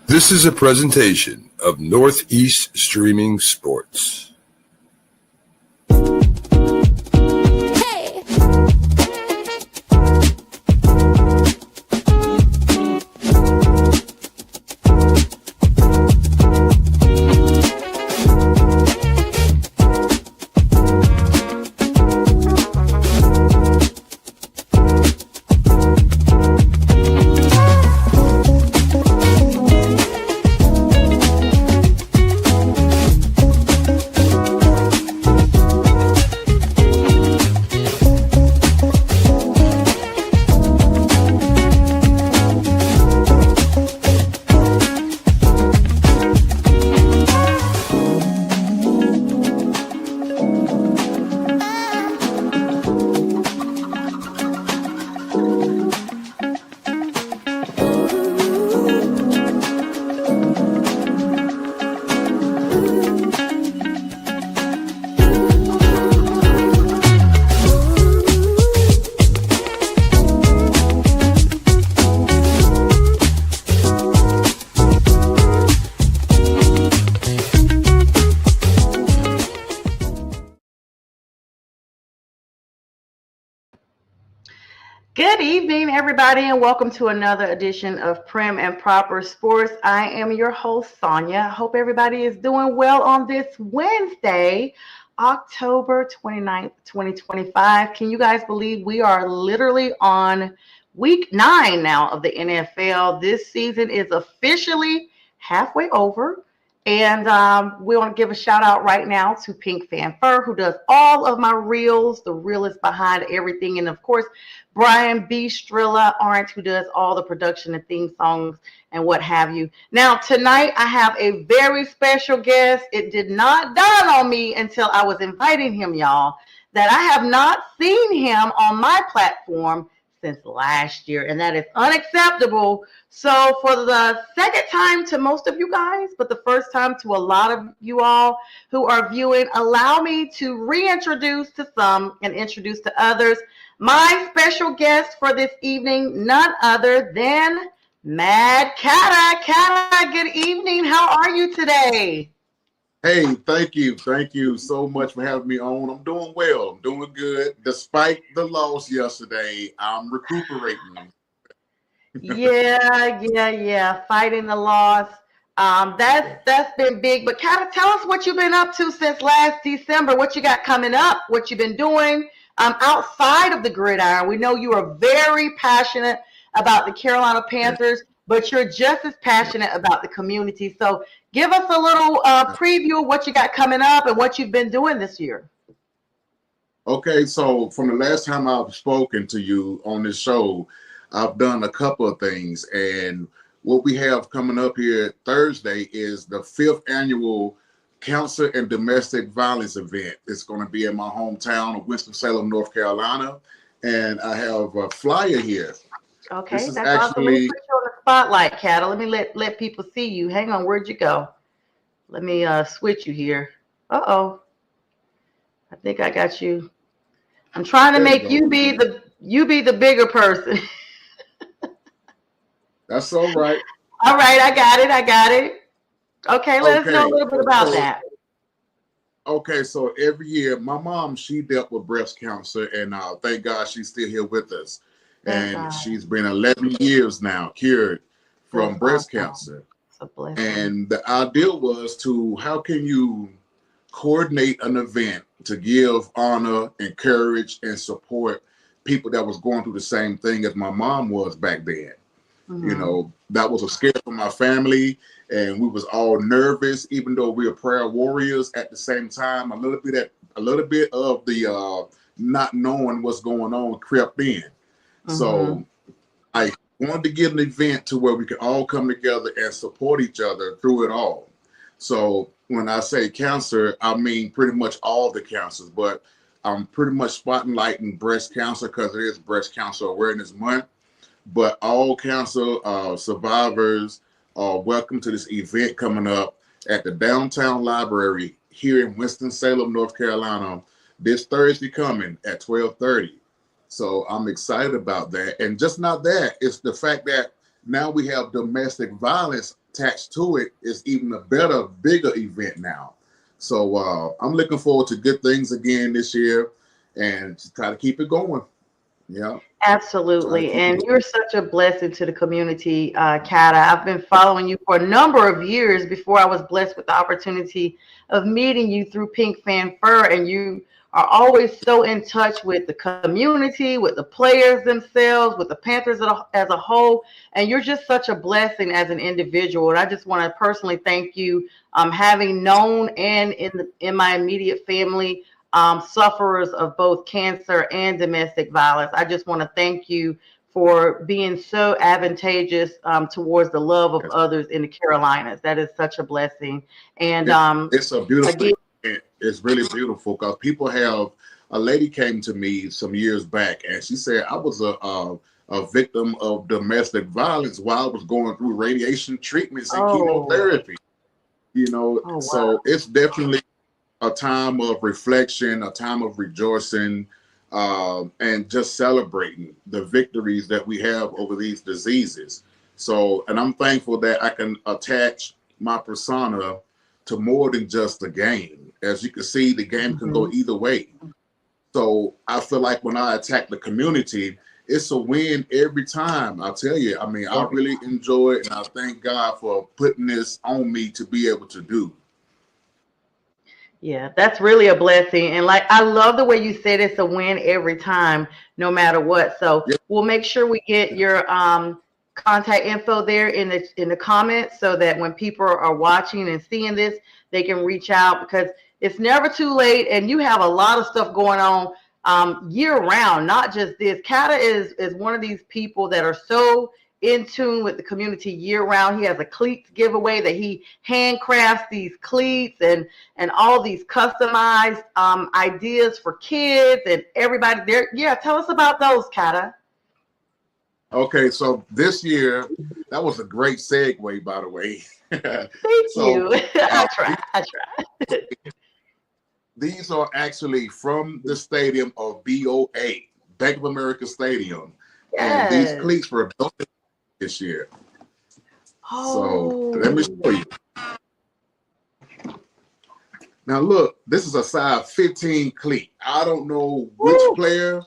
This is a presentation of Northeast Streaming Sports. Good evening, everybody, and welcome to another edition of Prim and Proper Sports. I am your host, Sonia. I hope everybody is doing well on this Wednesday, October 29th, 2025. Can you guys believe we are literally on week 9 now of the NFL? This season is officially halfway over. And we want to give a shout out right now to PINKfanFur, who does all of my reels, the realist behind everything. And of course, Brian B. Strilla Orange, who does all the production and theme songs and what have you. Now, tonight I have a very special guest. It did not dawn on me until I was inviting him, y'all, that I have not seen him on my platform since last year, and that is unacceptable. So for the second time to most of you guys, but the first time to a lot of you all who are viewing, allow me to reintroduce to some and introduce to others my special guest for this evening, none other than Mad Cata. Cata, good evening. How are you today? Hey, thank you. Thank you so much for having me on. I'm doing well. I'm doing good. Despite the loss yesterday, I'm recuperating. Yeah. Fighting the loss. That's been big. But Cata, tell us what you've been up to since last December, what you got coming up, what you've been doing outside of the gridiron. We know you are very passionate about the Carolina Panthers, but you're just as passionate about the community. So give us a little preview of what you got coming up and what you've been doing this year. Okay, so from the last time I've spoken to you on this show, I've done a couple of things. And what we have coming up here Thursday is the 5th annual Cancer and Domestic Violence event. It's going to be in my hometown of Winston-Salem, North Carolina. And I have a flyer here. Okay, that's awesome. Let me put you on the spotlight, Cata. Let me let people see you. Hang on, where'd you go? Let me switch you here. Uh-oh. I think I got you. I'm trying to make you be the bigger person. That's all right. All right, I got it. Okay, let us know a little bit about that. Okay, so every year, my mom, she dealt with breast cancer, and thank God she's still here with us. And she's been 11 years now cured from breast cancer. And the idea was how can you coordinate an event to give honor, encourage, and support people that was going through the same thing as my mom was back then. Mm-hmm. You know, that was a scare for my family, and we was all nervous, even though we were prayer warriors at the same time. A little bit of the not knowing what's going on crept in. Mm-hmm. So I wanted to get an event to where we could all come together and support each other through it all. So when I say cancer, I mean pretty much all the cancers, but I'm pretty much spotlighting breast cancer because it is Breast Cancer Awareness Month. But all cancer survivors are welcome to this event coming up at the Downtown Library here in Winston-Salem, North Carolina, this Thursday coming at 12:30. So I'm excited about that. And just not that, it's the fact that now we have domestic violence attached to it is even a better, bigger event now. So I'm looking forward to good things again this year, and to try to keep it going. Yeah. Absolutely. And you're such a blessing to the community, Kata. I've been following you for a number of years before I was blessed with the opportunity of meeting you through Pink Fan Fur. And you are always so in touch with the community, with the players themselves, with the Panthers as a whole. And you're just such a blessing as an individual. And I just want to personally thank you, having known and in my immediate family, sufferers of both cancer and domestic violence. I just want to thank you for being so advantageous towards the love of others in the Carolinas. That is such a blessing. And it's a beautiful, it's really beautiful, because people have, a lady came to me some years back and she said, I was a victim of domestic violence while I was going through radiation treatments and chemotherapy. Wow. So it's definitely a time of reflection, a time of rejoicing, and just celebrating the victories that we have over these diseases. So, and I'm thankful that I can attach my persona to more than just the game. As you can see, the game can go either way. So I feel like when I attack the community, it's a win every time. I tell you, I mean, I really enjoy it, and I thank God for putting this on me to be able to do. Yeah, that's really a blessing. And like, I love the way you said it's a win every time, no matter what. So we'll make sure we get your contact info there in the comments, so that when people are watching and seeing this, they can reach out, because it's never too late. And you have a lot of stuff going on year round, not just this. Kata is one of these people that are so in tune with the community year round. He has a cleats giveaway that he handcrafts these cleats and all these customized ideas for kids and everybody there. Yeah, tell us about those, Kata. Okay, so this year, that was a great segue, by the way. Thank you. I try. These are actually from the stadium of BOA, Bank of America Stadium. Yes. And these cleats were donated this year. So let me show you. Now look, this is a size 15 cleat. I don't know which player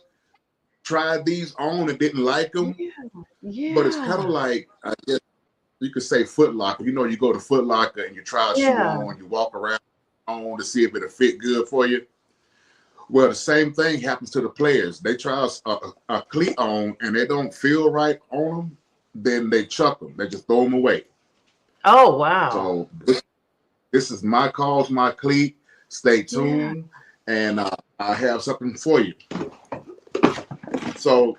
tried these on and didn't like them, but it's kind of like, I guess you could say Foot Locker. You know, you go to Foot Locker and you try a shoe on, you walk around on to see if it'll fit good for you. Well, the same thing happens to the players. They try a cleat on and they don't feel right on them, then they chuck them. They just throw them away. Oh, wow. So this is my cause, my cleat. Stay tuned, and I have something for you. So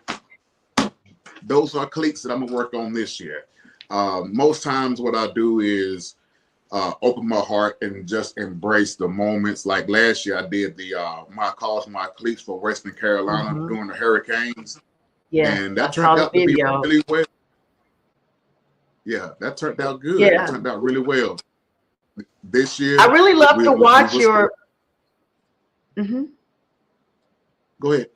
those are cleats that I'm going to work on this year. Most times what I do is open my heart and just embrace the moments. Like last year, I did the my cause, my cleats for Western Carolina during the hurricanes. Yeah, and that turned out to be really well. Yeah, that turned out good. Yeah. It turned out really well. This year, I really love to watch your. Go ahead.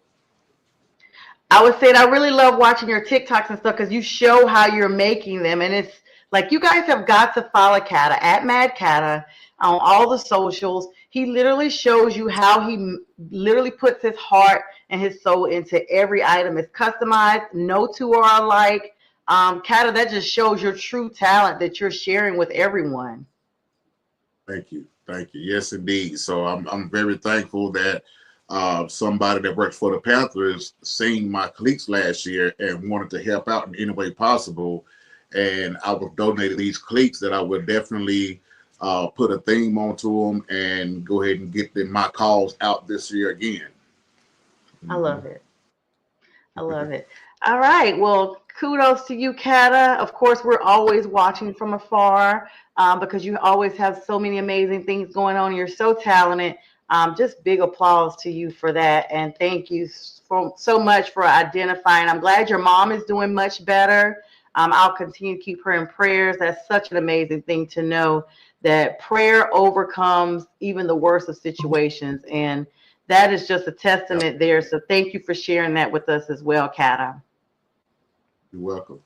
I was saying I really love watching your TikToks and stuff, because you show how you're making them, and it's like, you guys have got to follow Kata at Mad Kata on all the socials. He literally shows you how he literally puts his heart and his soul into every item. It's customized. No two are alike. Kata, that just shows your true talent that you're sharing with everyone. Thank you. Thank you. Yes, indeed. So I'm very thankful that somebody that worked for the Panthers seen my cleats last year and wanted to help out in any way possible. And I was donated these cleats that I would definitely put a theme onto them and go ahead and get my cause out this year again. I love it. I love it. All right. Well, kudos to you, Kata. Of course, we're always watching from afar because you always have so many amazing things going on. You're so talented. Just big applause to you for that. And thank you so much for identifying. I'm glad your mom is doing much better. I'll continue to keep her in prayers. That's such an amazing thing to know, that prayer overcomes even the worst of situations. And that is just a testament there. So thank you for sharing that with us as well, Kata. You're welcome.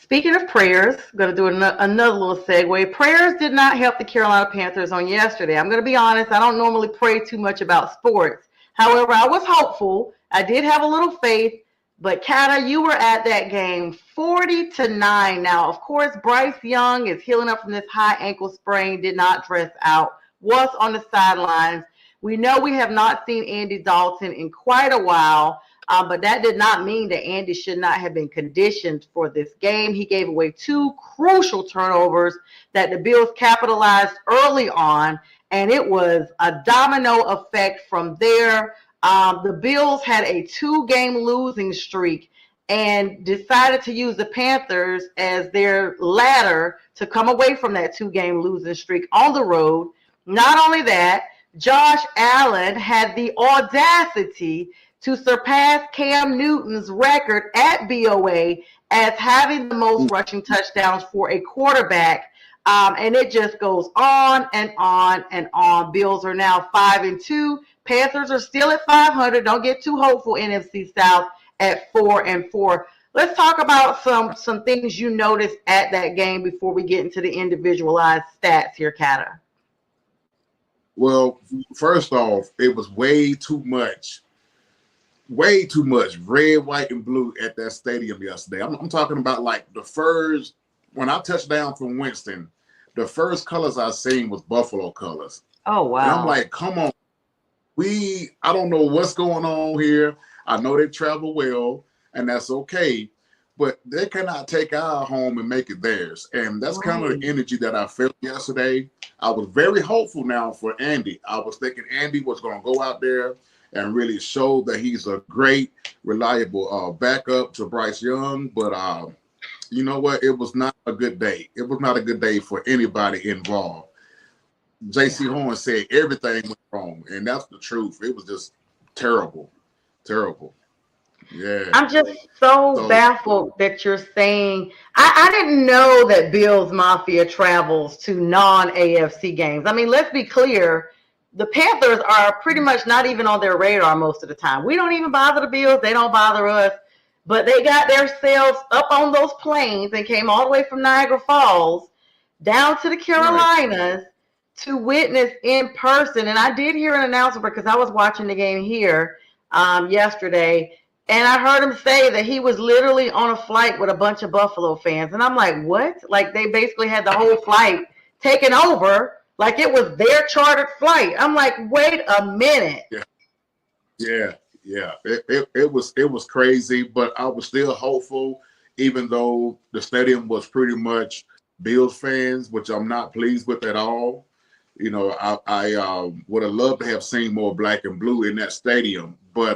Speaking of prayers, I'm going to do another little segue. Prayers did not help the Carolina Panthers on yesterday. I'm going to be honest, I don't normally pray too much about sports. However, I was hopeful. I did have a little faith. But Kata, you were at that game 40-9. Now, of course, Bryce Young is healing up from this high ankle sprain, did not dress out, was on the sidelines. We know we have not seen Andy Dalton in quite a while. But that did not mean that Andy should not have been conditioned for this game. He gave away 2 crucial turnovers that the Bills capitalized early on, and it was a domino effect from there. The Bills had a 2-game losing streak and decided to use the Panthers as their ladder to come away from that 2-game losing streak on the road. Not only that, Josh Allen had the audacity to surpass Cam Newton's record at BOA as having the most rushing touchdowns for a quarterback. And it just goes on and on and on. Bills are now 5-2. Panthers are still at 500. Don't get too hopeful. NFC South at 4-4. Let's talk about some things you noticed at that game before we get into the individualized stats here, Kata. Well, first off, it was way too much red, white, and blue at that stadium yesterday. I'm talking about like when I touched down from Winston, the first colors I seen was Buffalo colors. Oh, wow. And I'm like, come on. I don't know what's going on here. I know they travel well, and that's okay. But they cannot take our home and make it theirs. And that's kind of the energy that I felt yesterday. I was very hopeful now for Andy. I was thinking Andy was going to go out there and really show that he's a great, reliable backup to Bryce Young. But you know what? It was not a good day. It was not a good day for anybody involved. J.C. Horn said everything went wrong, and that's the truth. It was just terrible. Yeah. I'm just so baffled that you're saying I didn't know that Bills Mafia travels to non-AFC games. I mean, let's be clear. The Panthers are pretty much not even on their radar most of the time. We don't even bother the Bills. They don't bother us. But they got themselves up on those planes and came all the way from Niagara Falls down to the Carolinas to witness in person. And I did hear an announcement because I was watching the game here yesterday. And I heard him say that he was literally on a flight with a bunch of Buffalo fans. And I'm like, what? Like they basically had the whole flight taken over like it was their chartered flight. I'm like, wait a minute. Yeah. It was crazy, but I was still hopeful, even though the stadium was pretty much Bills fans, which I'm not pleased with at all. You know, I would have loved to have seen more black and blue in that stadium, but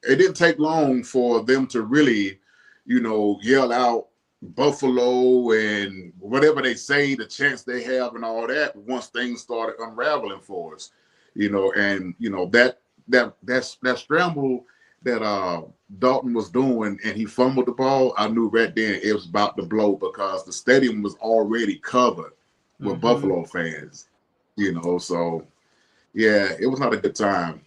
it didn't take long for them to really, yell out Buffalo and whatever they say, the chance they have and all that once things started unraveling for us, and that scramble that Dalton was doing and he fumbled the ball, I knew right then it was about to blow because the stadium was already covered with Buffalo fans, so yeah, it was not a good time.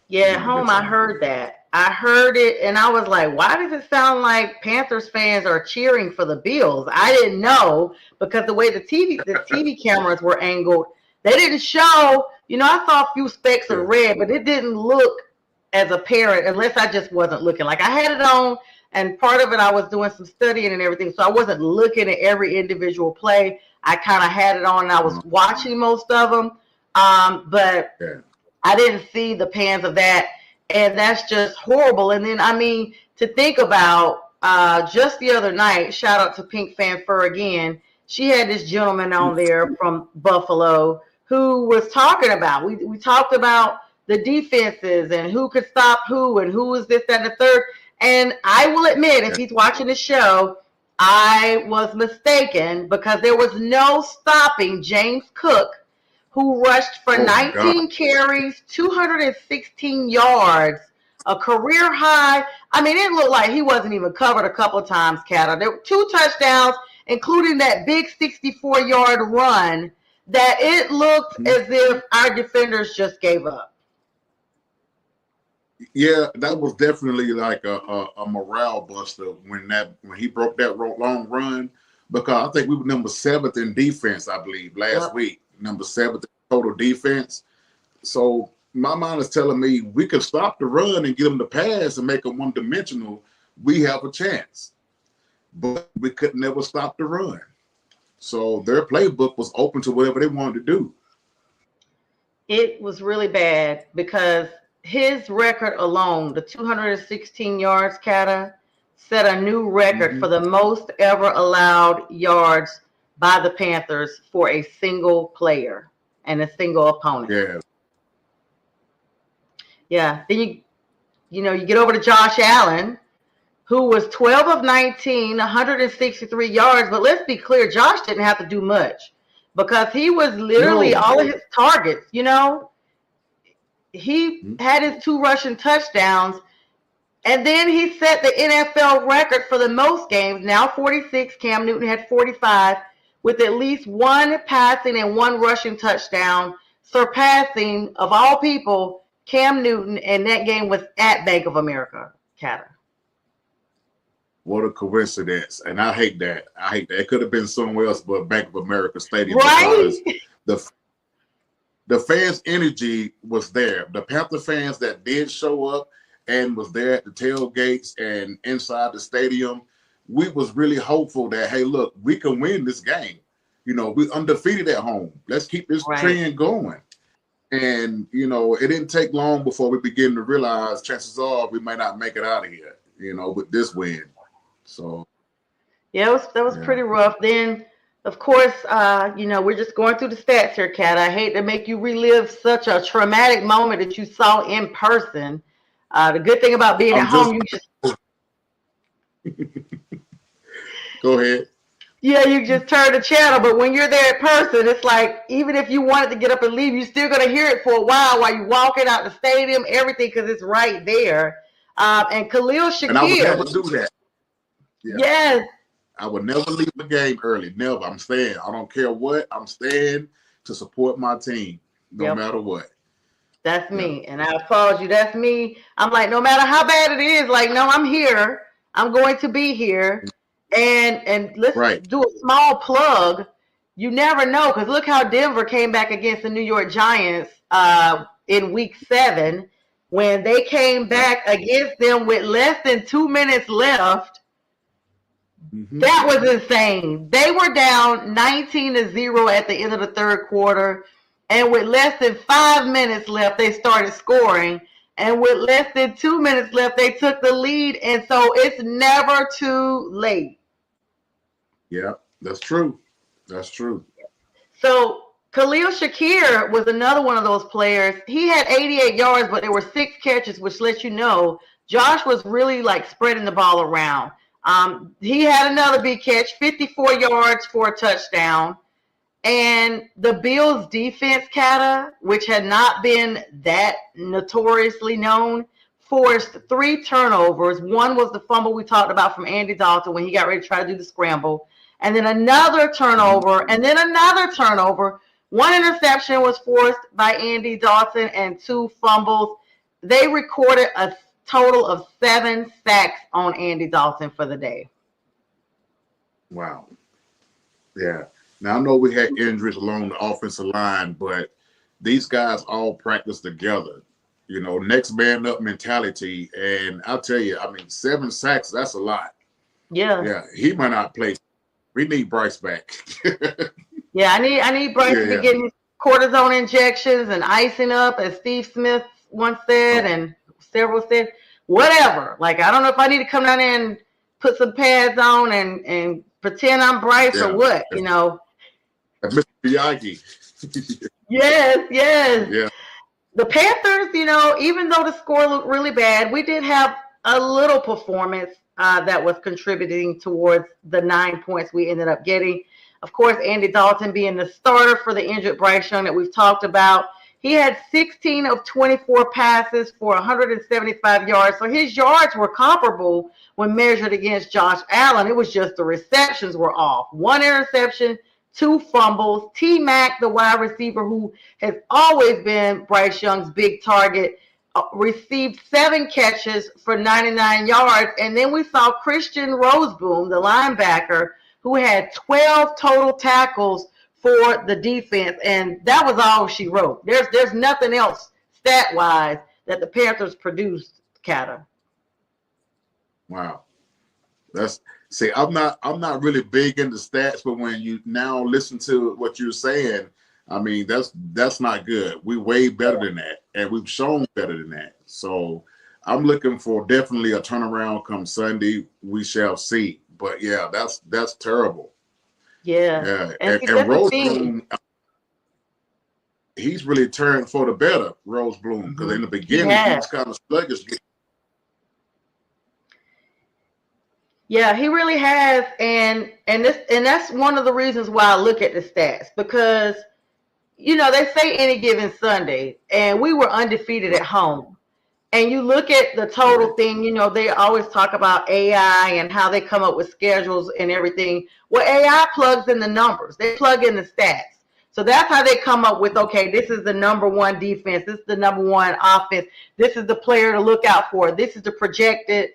Yeah, home, I heard that. I heard it, and I was like, why does it sound like Panthers fans are cheering for the Bills? I didn't know because the way the TV cameras were angled, they didn't show, I saw a few specks of red, but it didn't look as apparent unless I just wasn't looking. Like I had it on, and part of it I was doing some studying and everything, so I wasn't looking at every individual play. I kind of had it on, and I was watching most of them, but I didn't see the pans of that. And that's just horrible. And then, to think about just the other night, shout out to PINKfanFur again. She had this gentleman on there from Buffalo who was talking about, we talked about the defenses and who could stop who and who was this, that, and the third. And I will admit, if he's watching the show, I was mistaken because there was no stopping James Cook, who rushed for 19 carries, 216 yards, a career high. It looked like he wasn't even covered a couple of times, Kata. There were 2 touchdowns, including that big 64-yard run, that it looked as if our defenders just gave up. Yeah, that was definitely like a morale buster when he broke that long run, because I think we were number 7th in defense, I believe, last week. Number 7th in total defense. So my mind is telling me we could stop the run and get them to pass and make them one-dimensional. We have a chance, but we could never stop the run. So their playbook was open to whatever they wanted to do. It was really bad because his record alone, the 216 yards, Kata, set a new record for the most ever allowed yards by the Panthers for a single player and a single opponent. Yeah. Yeah. Then you get over to Josh Allen, who was 12 of 19, 163 yards. But let's be clear, Josh didn't have to do much because he was literally all of his targets, He had his 2 rushing touchdowns, and then he set the NFL record for the most games, now 46. Cam Newton had 45, with at least 1 passing and 1 rushing touchdown, surpassing, of all people, Cam Newton, and that game was at Bank of America, Kata. What a coincidence. And I hate that. It could have been somewhere else but Bank of America Stadium. Right? Because the fans' energy was there. The Panther fans that did show up and was there at the tailgates and inside the stadium, we was really hopeful that, hey, look, we can win this game. We undefeated at home. Let's keep this trend going. And, it didn't take long before we began to realize chances are we may not make it out of here, with this win. So, yeah, that was pretty rough. Then, of course, we're just going through the stats here, Kat. I hate to make you relive such a traumatic moment that you saw in person. The good thing about being at home, you just go ahead. Yeah, you just turn the channel, but when you're there in person, it's like even if you wanted to get up and leave, you're still going to hear it for a while you're walking out the stadium, everything, because it's right there. And Khalil Shakir. And I would never do that. Yeah. Yes. I would never leave the game early. Never. I'm staying. I don't care what. I'm staying to support my team, no matter what. That's me. And I applaud you. That's me. I'm like, no matter how bad it is, like, no, I'm here. I'm going to be here. And let's do a small plug. You never know, because look how Denver came back against the New York Giants in week 7 when they came back against them with less than 2 minutes left. That was insane. They were down 19-0 at the end of the 3rd quarter. And with less than 5 minutes left, they started scoring. And with less than 2 minutes left, they took the lead. And so it's never too late. Yeah, that's true. That's true. So Khalil Shakir was another one of those players. He had 88 yards, but there were 6 catches, which lets you know Josh was really like spreading the ball around. He had another big catch, 54 yards for a touchdown. And the Bills defense, Kata, which had not been that notoriously known, forced 3 turnovers. One was the fumble we talked about from Andy Dalton when he got ready to try to do the scramble. And then another turnover, and then another turnover. 1 interception was forced by Andy Dalton and 2 fumbles. They recorded a total of 7 sacks on Andy Dalton for the day. Wow. Yeah. Now, I know we had injuries along the offensive line, but these guys all practice together. Next man up mentality. And I'll tell you, 7 sacks, that's a lot. Yeah. Yeah. He might not play. We need Bryce back. Yeah, I need Bryce to be getting cortisone injections and icing up, as Steve Smith once said, and several said. Whatever. Like, I don't know if I need to come down there and put some pads on and pretend I'm Bryce or what, Mr. Miyagi. Yes. Yeah. The Panthers, even though the score looked really bad, we did have a little performance that was contributing towards the 9 points we ended up getting. Of course, Andy Dalton being the starter for the injured Bryce Young that we've talked about. He had 16 of 24 passes for 175 yards. So his yards were comparable when measured against Josh Allen. It was just the receptions were off. 1 interception, 2 fumbles. T-Mac, the wide receiver who has always been Bryce Young's big target, received 7 catches for 99 yards. And then we saw Christian Roseboom, the linebacker, who had 12 total tackles for the defense. And that was all she wrote. There's nothing else stat-wise that the Panthers produced, Kata. Wow. I'm not really big into stats, but when you now listen to what you're saying, I mean, that's not good. We're way better than that, and we've shown better than that. So I'm looking for definitely a turnaround come Sunday. We shall see. But yeah, that's terrible. Yeah. And Rosebloom, he's really turned for the better, Rosebloom, because in the beginning he was kind of sluggish. Yeah, he really has, and that's one of the reasons why I look at the stats, because they say any given Sunday, and we were undefeated at home. And you look at the total thing, they always talk about AI and how they come up with schedules and everything. Well, AI plugs in the numbers. They plug in the stats. So that's how they come up with, okay, this is the number 1 defense. This is the number 1 offense. This is the player to look out for. This is the projected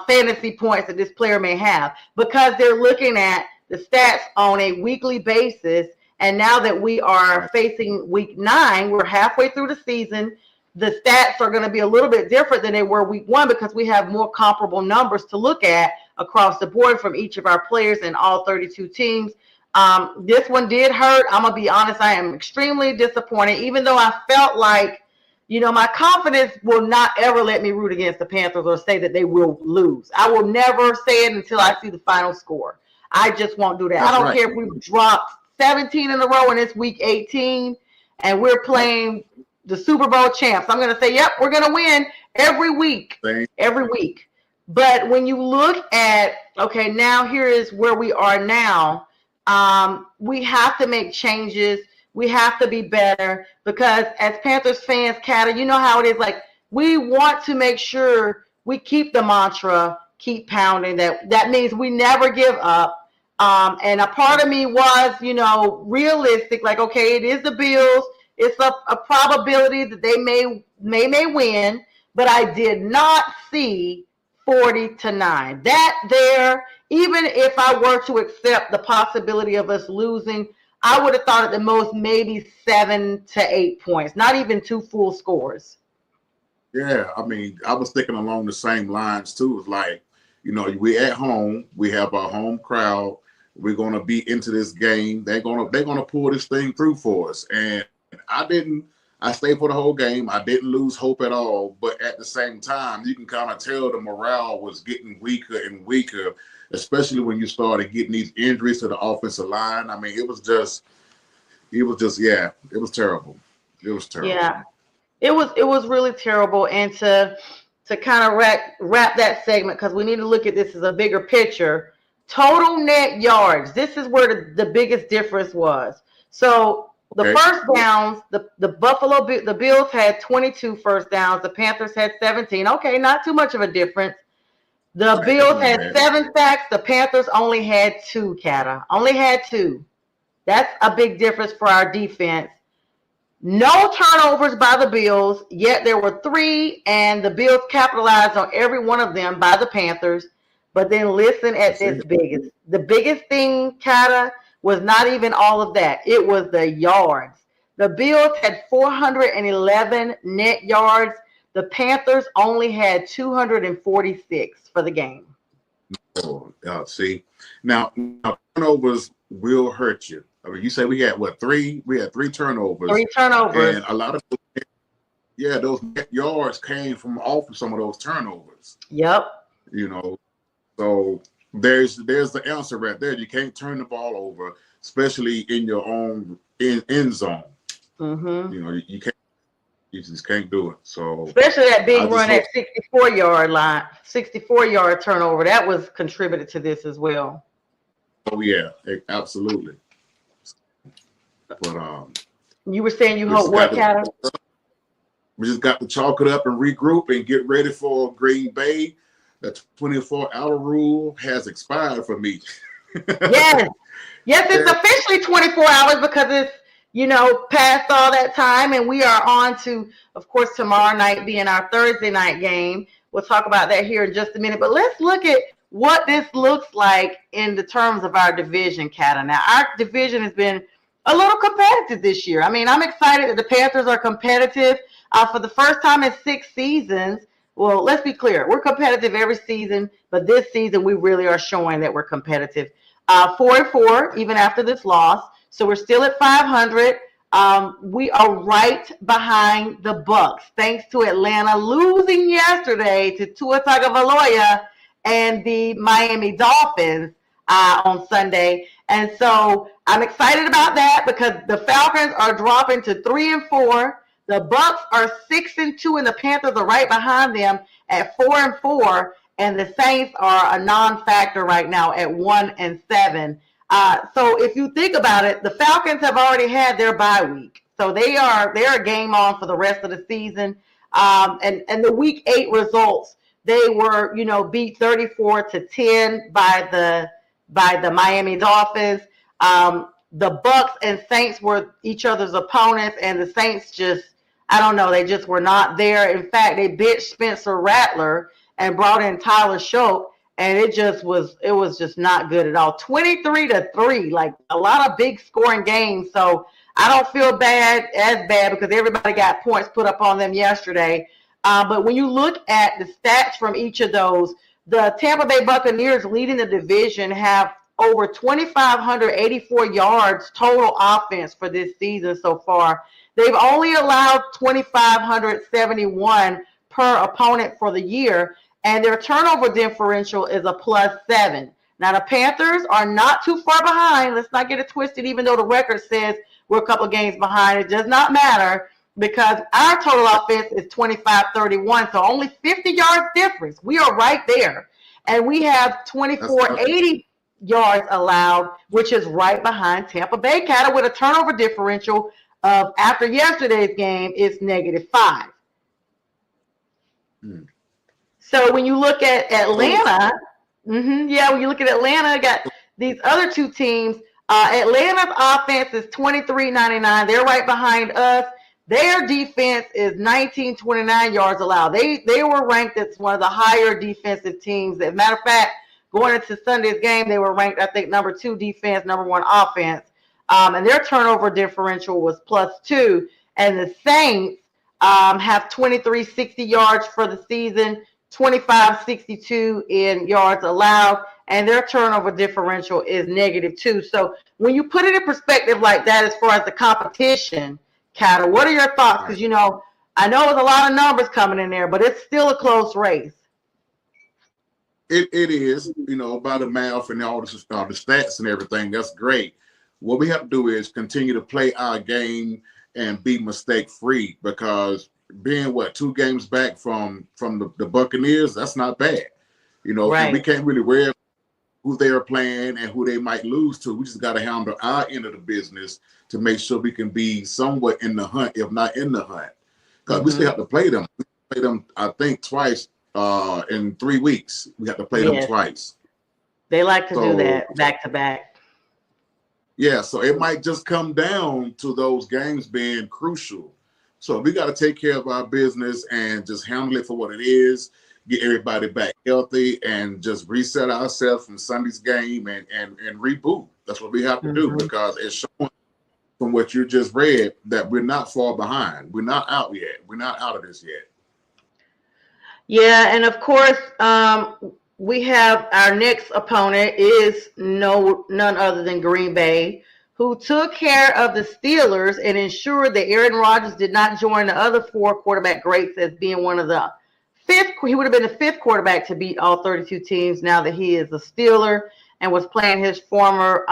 fantasy points that this player may have, because they're looking at the stats on a weekly basis. And now that we are facing week 9, we're halfway through the season. The stats are going to be a little bit different than they were week 1, because we have more comparable numbers to look at across the board from each of our players in all 32 teams. This one did hurt. I'm going to be honest. I am extremely disappointed, even though I felt like, my confidence will not ever let me root against the Panthers or say that they will lose. I will never say it until I see the final score. I just won't do that. I don't care if we've dropped 17 in a row and it's week 18 and we're playing the Super Bowl champs. I'm going to say, yep, we're going to win every week. But when you look at, okay, now here is where we are now. We have to make changes. We have to be better, because as Panthers fans, Kata, you know how it is. Like, we want to make sure we keep the mantra, keep pounding. That means we never give up. And a part of me was, realistic. Like, okay, it is the Bills. It's a probability that they may win, but I did not see 40-9. That there, even if I were to accept the possibility of us losing, I would have thought at the most maybe 7 to 8 points, not even 2 full scores. Yeah, I mean, I was thinking along the same lines too. It's like, we at home, we have our home crowd. We're gonna be into this game. They're gonna pull this thing through for us. And I stayed for the whole game. I didn't lose hope at all. But at the same time, you can kind of tell the morale was getting weaker and weaker, especially when you started getting these injuries to the offensive line. I mean, it was terrible. It was terrible. Yeah, it was really terrible. And to kind of wrap that segment, because we need to look at this as a bigger picture. Total net yards. This is where the biggest difference was. So the first downs, the Bills had 22 first downs. The Panthers had 17. Okay, not too much of a difference. The Bills had 7 sacks. The Panthers only had 2, Kata. Only had 2. That's a big difference for our defense. No turnovers by the Bills, yet there were 3, and the Bills capitalized on every one of them by the Panthers. But then listen at this biggest. The biggest thing, Kata, was not even all of that. It was the yards. The Bills had 411 net yards. The Panthers only had 246 for the game. Oh, see. Now turnovers will hurt you. I mean, you say we had 3? We had 3 turnovers. 3 turnovers. And a lot of those net yards came from off of some of those turnovers. Yep. So there's the answer right there. You can't turn the ball over, especially in your own end zone. Mm-hmm. You just can't do it. So especially that big run at 64-yard line, 64-yard turnover, that was contributed to this as well. Oh yeah, absolutely. But you were saying you hope what, Kata? We just got to chalk it up and regroup and get ready for Green Bay. The 24-hour rule has expired for me. Yes, it's officially 24 hours, because it's past all that time, and we are on to, of course, tomorrow night being our Thursday night game. We'll talk about that here in just a minute. But let's look at what this looks like in the terms of our division, Kata. Now, our division has been a little competitive this year. I mean, I'm excited that the Panthers are competitive for the first time in 6 seasons. Well, let's be clear. We're competitive every season, but this season we really are showing that we're competitive. 4-4, even after this loss. So we're still at 500. We are right behind the Bucks, thanks to Atlanta losing yesterday to Tua Tagovailoa and the Miami Dolphins on Sunday. And so I'm excited about that because the Falcons are dropping to 3-4. The Bucks are 6-2, and the Panthers are right behind them at 4-4. And the Saints are a non-factor right now at 1-7. So if you think about it, the Falcons have already had their bye week, so they're a game on for the rest of the season. And the Week 8 results, they were beat 34-10 by the Miami Dolphins. The Bucks and Saints were each other's opponents, and the Saints they just were not there. In fact, they benched Spencer Rattler and brought in Tyler Shope, and it was just not good at all. 23-3, like a lot of big scoring games. So I don't feel as bad because everybody got points put up on them yesterday. But when you look at the stats from each of those, the Tampa Bay Buccaneers leading the division have over 2,584 yards total offense for this season so far. They've only allowed 2,571 per opponent for the year, and their turnover differential is a +7. Now, the Panthers are not too far behind. Let's not get it twisted, even though the record says we're a couple of games behind. It does not matter because our total offense is 25-31, so only 50 yards difference. We are right there. And we have 2,480 yards allowed, which is right behind Tampa Bay Cattle with a turnover differential of, after yesterday's game, is -5. So when you look at Atlanta, when you look at Atlanta, got these other two teams. Atlanta's offense is 23.99. They're right behind us. Their defense is 19.29 yards allowed. They were ranked as one of the higher defensive teams. As a matter of fact, going into Sunday's game, they were ranked, I think, number 2 defense, number 1 offense. And their turnover differential was +2. And the Saints have 2360 yards for the season, 2562 in yards allowed, and their turnover differential is -2. So when you put it in perspective like that, as far as the competition, Kata, what are your thoughts? Because, I know there's a lot of numbers coming in there, but it's still a close race. It is, by the math and all the stats and everything. That's great. What we have to do is continue to play our game and be mistake-free, because being 2 games back from the Buccaneers, that's not bad. Right. We can't really worry about who they are playing and who they might lose to. We just got to handle our end of the business to make sure we can be somewhat in the hunt, if not in the hunt. Because we still have to play them. We play them, I think, twice in 3 weeks. We have to play them twice. They like to do that back-to-back. Yeah, so it might just come down to those games being crucial. So we got to take care of our business and just handle it for what it is, get everybody back healthy, and just reset ourselves from Sunday's game and reboot. That's what we have to do, because it's showing from what you just read that we're not far behind. We're not out yet. We're not out of this yet. Yeah, and of course, we have our next opponent is none other than Green Bay, who took care of the Steelers and ensured that Aaron Rodgers did not join the other 4 quarterback greats as being one of the 5th. He would have been the 5th quarterback to beat all 32 teams now that he is a Steeler and was playing his former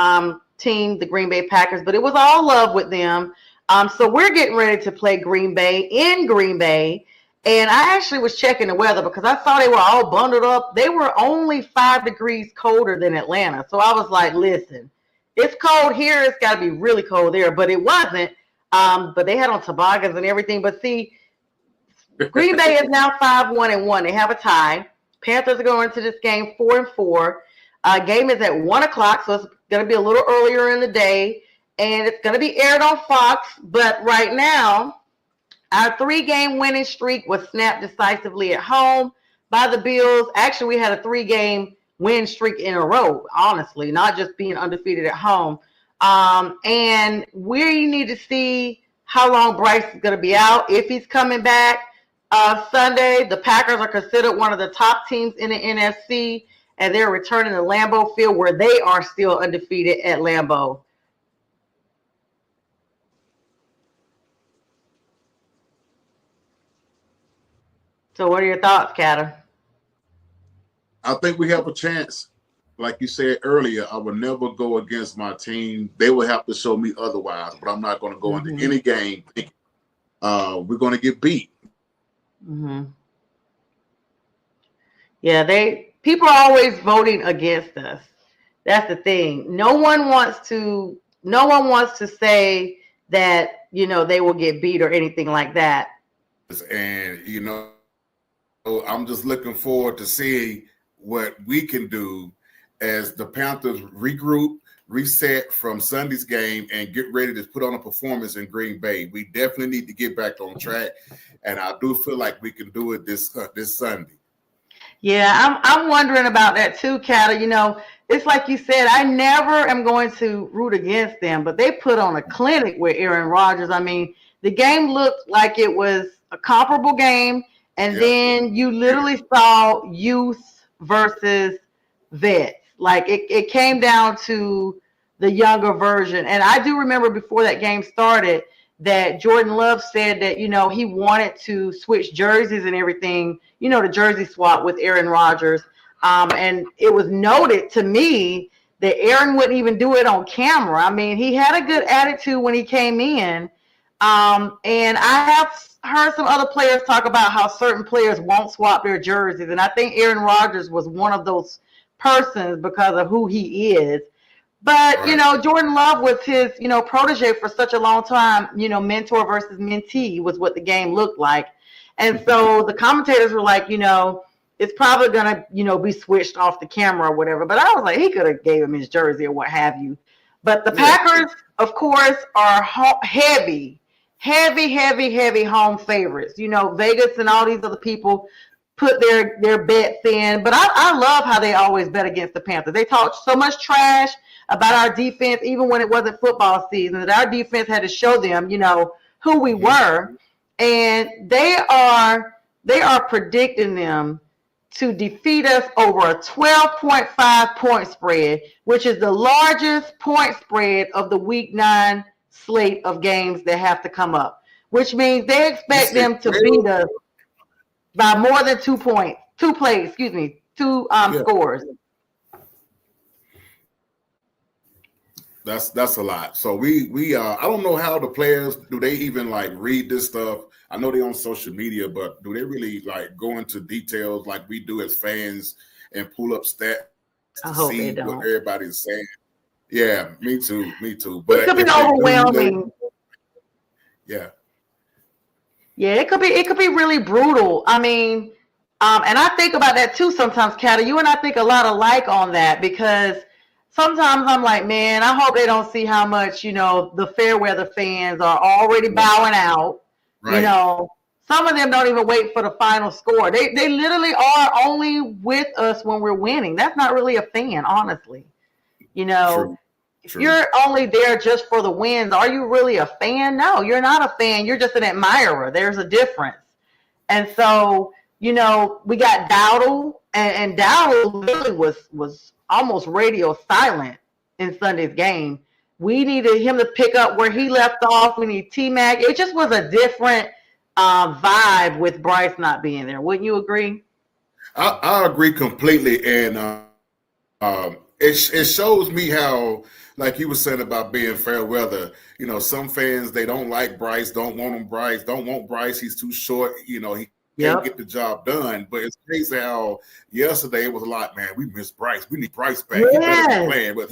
team, the Green Bay Packers. But it was all love with them. So we're getting ready to play Green Bay in Green Bay. And I actually was checking the weather because I saw they were all bundled up. They were only 5 degrees colder than Atlanta. So I was like, listen, it's cold here. It's got to be really cold there. But it wasn't. But they had on toboggans and everything. But see, Green Bay is now 5-1-1. They have a tie. Panthers are going into this game 4-4. Game is at 1 o'clock, so it's going to be a little earlier in the day. and it's going to be aired on Fox. But right now, our 3-game winning streak was snapped decisively at home by the Bills. Actually, we had a 3-game win streak in a row, honestly, not just being undefeated at home. And we need to see how long Bryce is going to be out, if he's coming back. Sunday, the Packers are considered one of the top teams in the NFC, and they're returning to Lambeau Field, where they are still undefeated at Lambeau. So what are your thoughts, Kata? I think we have a chance. Like you said earlier, I would never go against my team. They will have to show me otherwise, but I'm not going to go into any game thinking we're going to get beat. Yeah, people are always voting against us. That's the thing. No one wants to say that, they will get beat or anything like that. And, I'm just looking forward to seeing what we can do as the Panthers regroup, reset from Sunday's game, and get ready to put on a performance in Green Bay. We definitely need to get back on track, and I do feel like we can do it this Sunday. Yeah, I'm wondering about that too, Kata. It's like you said, I never am going to root against them, but they put on a clinic with Aaron Rodgers. I mean, the game looked like it was a comparable game, and then you literally saw youth versus vets. Like it came down to the younger version. And I do remember before that game started that Jordan Love said that, he wanted to switch jerseys and everything, the jersey swap with Aaron Rodgers. And it was noted to me that Aaron wouldn't even do it on camera. I mean, he had a good attitude when he came in. And I have heard some other players talk about how certain players won't swap their jerseys. And I think Aaron Rodgers was one of those persons because of who he is. But, Jordan Love was his, protege for such a long time. Mentor versus mentee was what the game looked like. And so the commentators were like, it's probably going to, be switched off the camera or whatever. But I was like, he could have gave him his jersey or what have you. But the Packers, of course, are heavy home favorites. Vegas and all these other people put their bets in. But I love how they always bet against the Panthers. They talk so much trash about our defense, even when it wasn't football season, that our defense had to show them, who we were. And they are predicting them to defeat us over a 12.5 point spread, which is the largest point spread of the Week 9 slate of games that have to come up, which means they expect them to beat us by more than 2 points, scores. That's a lot. So we I don't know how the players, do they even like read this stuff? I know they're on social media, but do they really like go into details like we do as fans and pull up stats to see what everybody's saying? Yeah, me too. But it could be overwhelming. Yeah, it could be really brutal. I mean, and I think about that too sometimes, Kata. You and I think a lot alike on that, because sometimes I'm like, man, I hope they don't see how much, the fair weather fans are already bowing out. Right. Some of them don't even wait for the final score. They literally are only with us when we're winning. That's not really a fan, honestly. True. If you're only there just for the wins, are you really a fan? No, you're not a fan. You're just an admirer. There's a difference. And so, we got Dowdle, and Dowdle really was almost radio silent in Sunday's game. We needed him to pick up where he left off. We need T-Mac. It just was a different vibe with Bryce not being there. Wouldn't you agree? I agree completely. And it shows me how, like you were saying about being fair weather, some fans, they don't like Bryce, don't want Bryce. He's too short. He can't get the job done. But it's crazy how yesterday it was a lot, man, we miss Bryce. We need Bryce back. He better be playing, but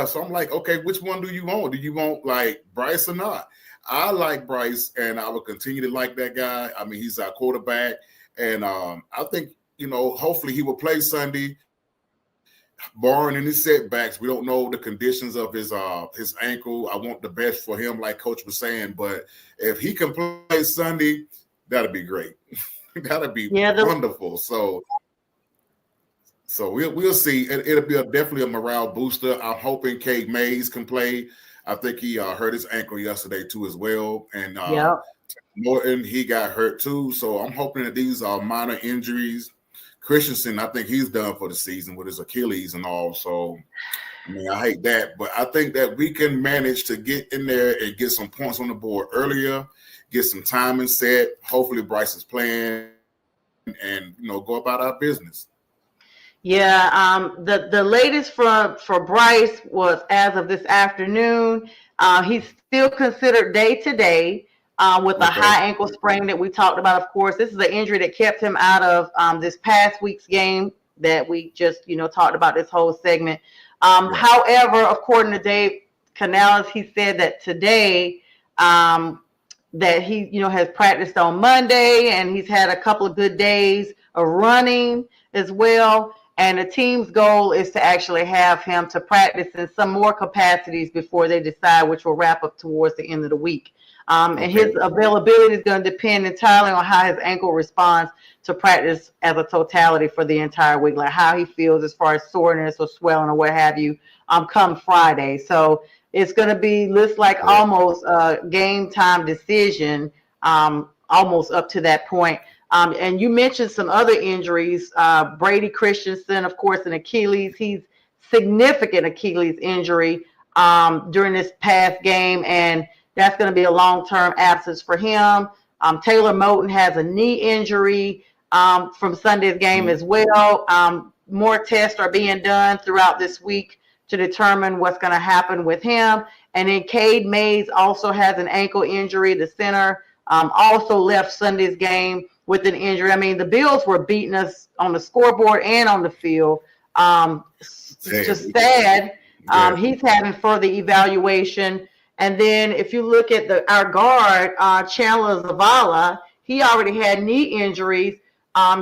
so I'm like, okay, which one do you want? Do you want like Bryce or not? I like Bryce, and I will continue to like that guy. I mean, he's our quarterback, and I think, hopefully he will play Sunday. barring any setbacks, we don't know the conditions of his ankle. I want the best for him, like Coach was saying. But if he can play Sunday, that'd be great. That'd be wonderful. So we'll see. It'll be definitely a morale booster. I'm hoping Cade Mays can play. I think he hurt his ankle yesterday too as well. And Norton, he got hurt too. So I'm hoping that these are minor injuries. Christensen, I think he's done for the season with his Achilles and all. So, I mean, I hate that. But I think that we can manage to get in there and get some points on the board earlier, get some timing set. Hopefully Bryce is playing and, go about our business. Yeah, the latest for Bryce was as of this afternoon. He's still considered day-to-day with a high ankle sprain that we talked about. Of course, this is an injury that kept him out of this past week's game that we just talked about this whole segment. However, according to Dave Canales, he said that today that he has practiced on Monday and he's had a couple of good days of running as well. And the team's goal is to actually have him to practice in some more capacities before they decide, which will wrap up towards the end of the week. And his availability is going to depend entirely on how his ankle responds to practice as a totality for the entire week, like how he feels as far as soreness or swelling or what have you, come Friday. So it's going to be looks like almost a game time decision, almost up to that point. And you mentioned some other injuries. Brady Christensen, of course, an Achilles. He's significant Achilles injury during this past game, and that's going to be a long-term absence for him. Taylor Moton has a knee injury from Sunday's game as well. More tests are being done throughout this week to determine what's going to happen with him. And then Cade Mays also has an ankle injury. The center also left Sunday's game with an injury. I mean, the Bills were beating us on the scoreboard and on the field. It's just sad. He's having further evaluation. And then if you look at our guard, Chandler Zavala, he already had knee injuries.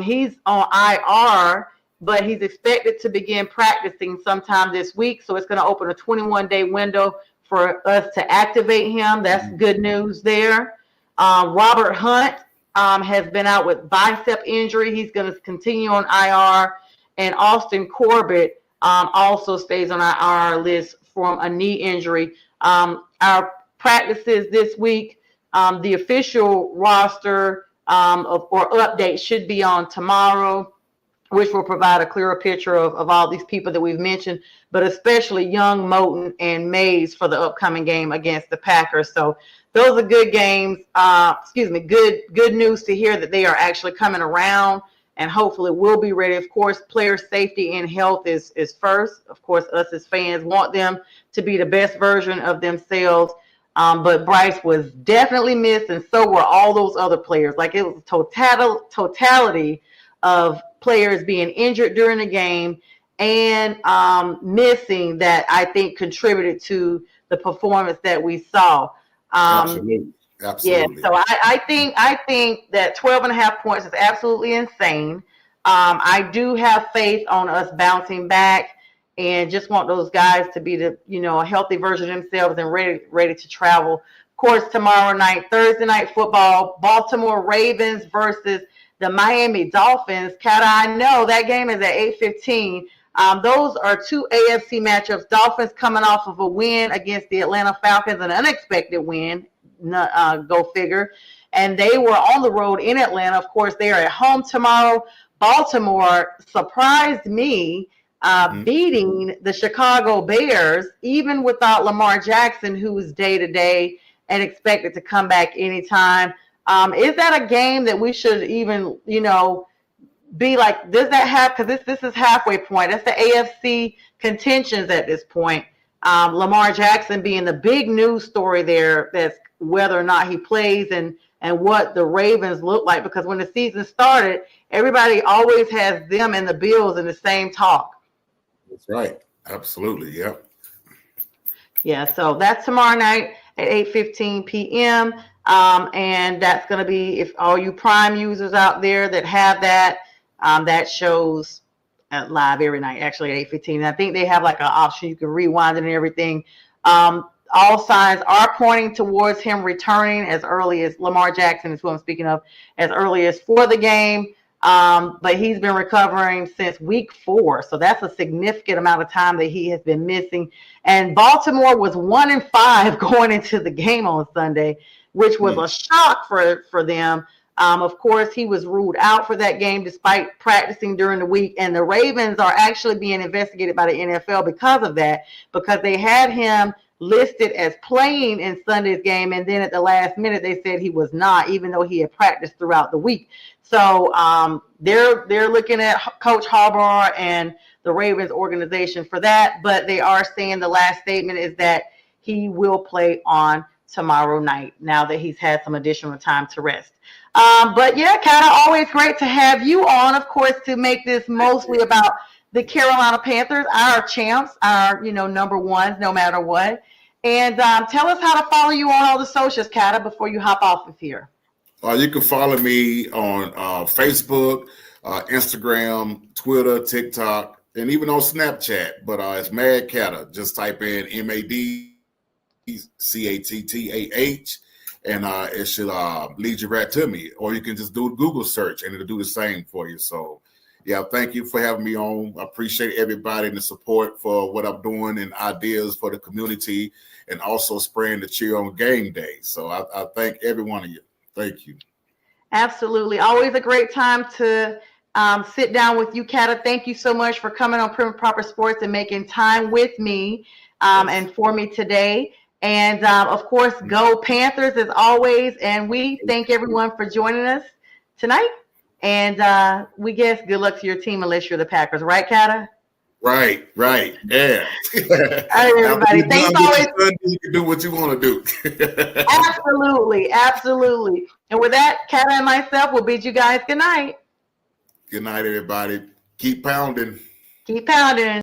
He's on IR, but he's expected to begin practicing sometime this week. So it's going to open a 21-day window for us to activate him. That's good news there. Robert Hunt has been out with bicep injury. He's going to continue on IR. And Austin Corbett also stays on our IR list from a knee injury. Our practices this week, the official roster or update should be on tomorrow, which will provide a clearer picture of all these people that we've mentioned, but especially Young, Moton, and Mays for the upcoming game against the Packers. So those are good games. Good news to hear that they are actually coming around, and hopefully we'll be ready. Of course, player safety and health is first. Of course, us as fans want them to be the best version of themselves. But Bryce was definitely missed, and so were all those other players. Like, it was a totality of players being injured during the game and missing that I think contributed to the performance that we saw. Absolutely. Yeah, so I think that 12.5 points is absolutely insane. I do have faith on us bouncing back and just want those guys to be a healthy version of themselves and ready to travel. Of course, tomorrow night, Thursday night football, Baltimore Ravens versus the Miami Dolphins. Kat, I know that game is at 8:15. Those are two AFC matchups. Dolphins coming off of a win against the Atlanta Falcons, an unexpected win. Go figure. And they were on the road in Atlanta. Of course, they are at home tomorrow. Baltimore surprised me beating the Chicago Bears, even without Lamar Jackson, who is day-to-day and expected to come back anytime. Is that a game that we should even, be like, does that have, because this is halfway point. That's the AFC contentions at this point. Lamar Jackson being the big news story there, that's whether or not he plays and what the Ravens look like, because when the season started, everybody always has them and the Bills in the same talk. That's right. Absolutely. Yep. Yeah. So that's tomorrow night at 8:15 p.m. And that's going to be, if all you Prime users out there that have that, that shows live every night, actually at 8:15. And I think they have like an option you can rewind it and everything. All signs are pointing towards him returning as early as Lamar Jackson is who I'm speaking of, as early as for the game. But he's been recovering since week 4. So that's a significant amount of time that he has been missing. And Baltimore was 1-5 going into the game on Sunday, which was a shock for them. Of course, he was ruled out for that game despite practicing during the week. And the Ravens are actually being investigated by the NFL because of that, because they had him listed as playing in Sunday's game. And then at the last minute, they said he was not, even though he had practiced throughout the week. So they're looking at Coach Harbaugh and the Ravens organization for that. But they are saying the last statement is that he will play on tomorrow night now that he's had some additional time to rest. But yeah, Kata, always great to have you on, of course, to make this mostly about the Carolina Panthers, our champs, our number ones, no matter what. And tell us how to follow you on all the socials, Kata, before you hop off of here. You can follow me on Facebook, Instagram, Twitter, TikTok, and even on Snapchat. But it's Mad Catter. Just type in MADCATTAH, and it should lead you right to me. Or you can just do a Google search, and it'll do the same for you. So, yeah, thank you for having me on. I appreciate everybody and the support for what I'm doing and ideas for the community, and also spreading the cheer on game day. So I thank every one of you. Thank you. Absolutely. Always a great time to sit down with you, Kata. Thank you so much for coming on Prim and Proper Sports and making time with me and for me today. And, of course, go Panthers as always. And we thank everyone for joining us tonight. And we guess good luck to your team unless you're the Packers. Right, Kata? Right. Yeah. All right, everybody. Thanks always. You can do what you want to do. Absolutely. And with that, Kata and myself will bid you guys good night. Good night, everybody. Keep pounding. Keep pounding.